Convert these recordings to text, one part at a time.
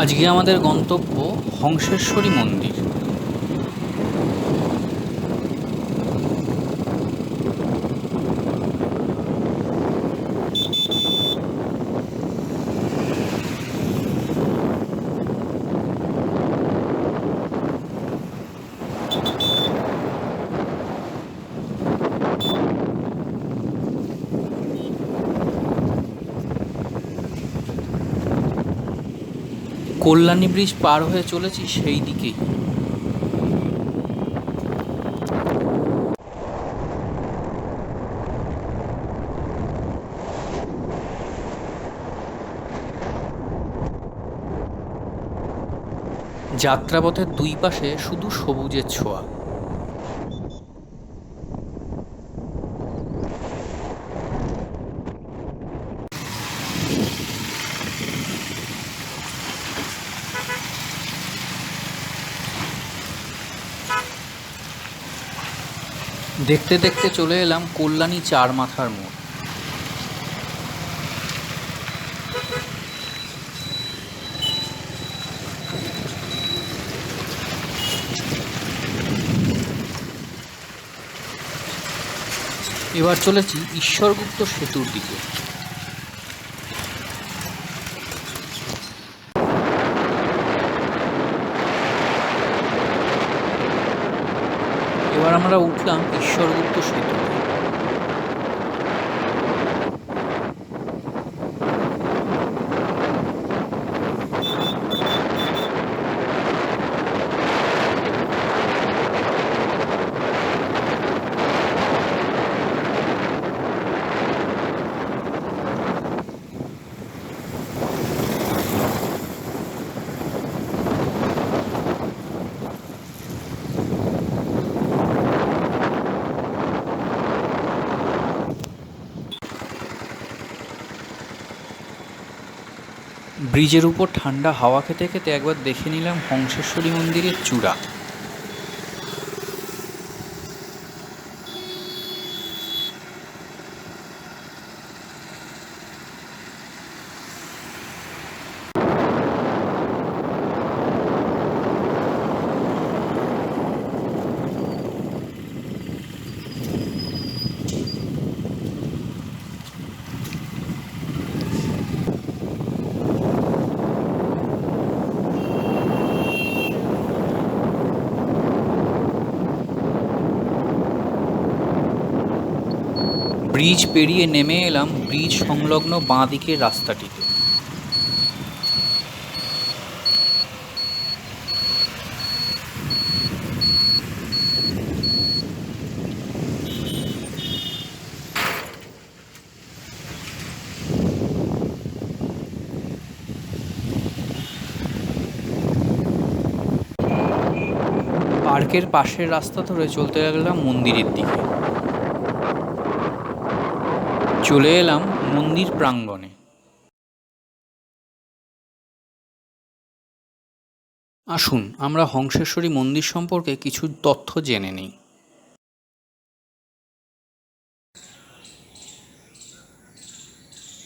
আজকে আমাদের গন্তব্য হংসেশ্বরী মন্দির। কল্যাণী ব্রিজ পার হয়ে চলেছি সেই দিকেই। যাত্রাপথের দুই পাশে শুধু সবুজের ছোঁয়া। দেখতে দেখতে চলে এলাম কল্যাণী চার মাথার মোড়। এবার চলেছি ঈশ্বরগুপ্ত সেতুর দিকে। এবার আমরা উঠলাম ঈশ্বরগুপ্ত সেতু। ব্রিজের উপর ঠান্ডা হাওয়া খেতে খেতে একবার দেখে নিলাম হংসেশ্বরী মন্দিরের চূড়া। ব্রিজ পেরিয়ে নেমে এলাম ব্রিজ সংলগ্ন বাঁ দিকের রাস্তাটিতে। পার্কের পাশের রাস্তা ধরে চলতে লাগলাম মন্দিরের দিকে। চলে এলাম মন্দির প্রাঙ্গণে। আসুন আমরা হংসেশ্বরী মন্দির সম্পর্কে কিছু তথ্য জেনে নিই।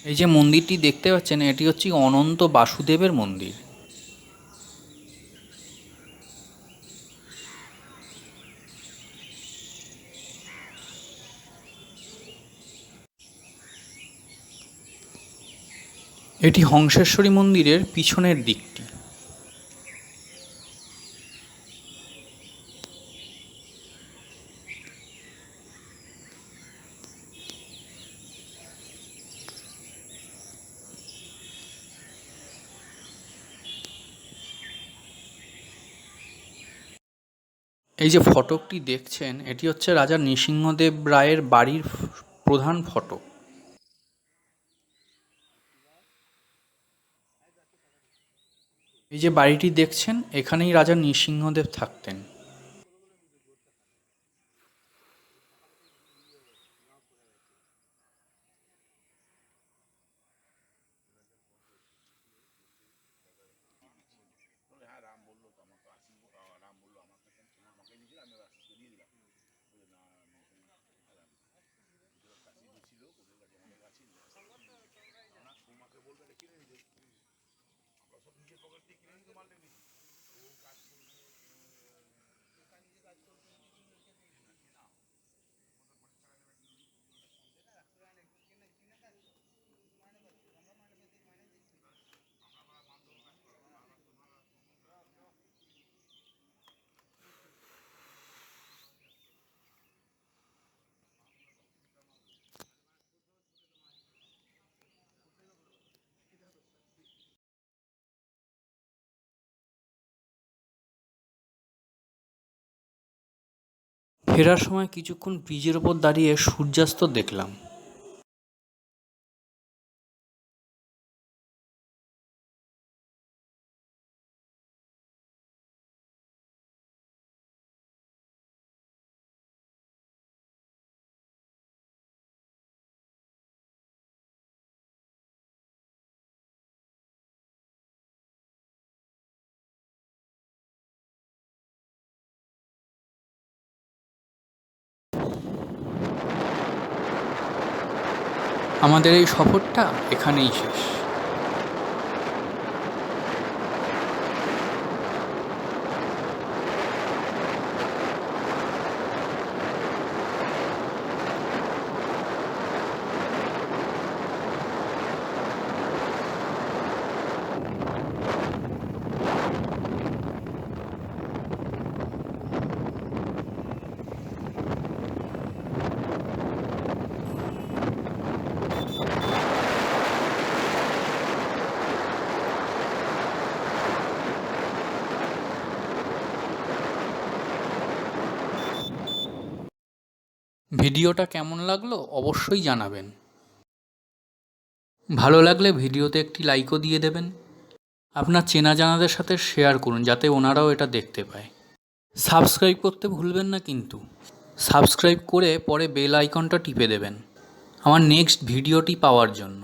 এই যে মন্দিরটি দেখতে পাচ্ছেন, এটি হচ্ছে অনন্ত বাসুদেবের মন্দির। এটি হংসেশ্বরী মন্দিরের পিছনের দিকটি। এই যে ফটকটি দেখছেন, এটি হচ্ছে রাজা নৃসিংহদেব রায়ের বাড়ির প্রধান ফটক। এই যে বাড়িটি দেখছেন, এখানেই রাজা নৃসিংহদেব থাকতেন। ফেরার সময় কিছুক্ষণ ব্রিজের ওপর দাঁড়িয়ে সূর্যাস্ত দেখলাম। আমাদের এই সফরটা এখানেই শেষ। ভিডিওটা কেমন লাগলো অবশ্যই জানাবেন। ভালো লাগলে ভিডিওতে একটি লাইকও দিয়ে দেবেন। আপনার চেনা জানাদের সাথে শেয়ার করুন যাতে ওনারাও এটা দেখতে পায়। সাবস্ক্রাইব করতে ভুলবেন না কিন্তু। সাবস্ক্রাইব করে পরে বেল আইকনটা টিপে দেবেন আমার নেক্সট ভিডিওটি পাওয়ার জন্য।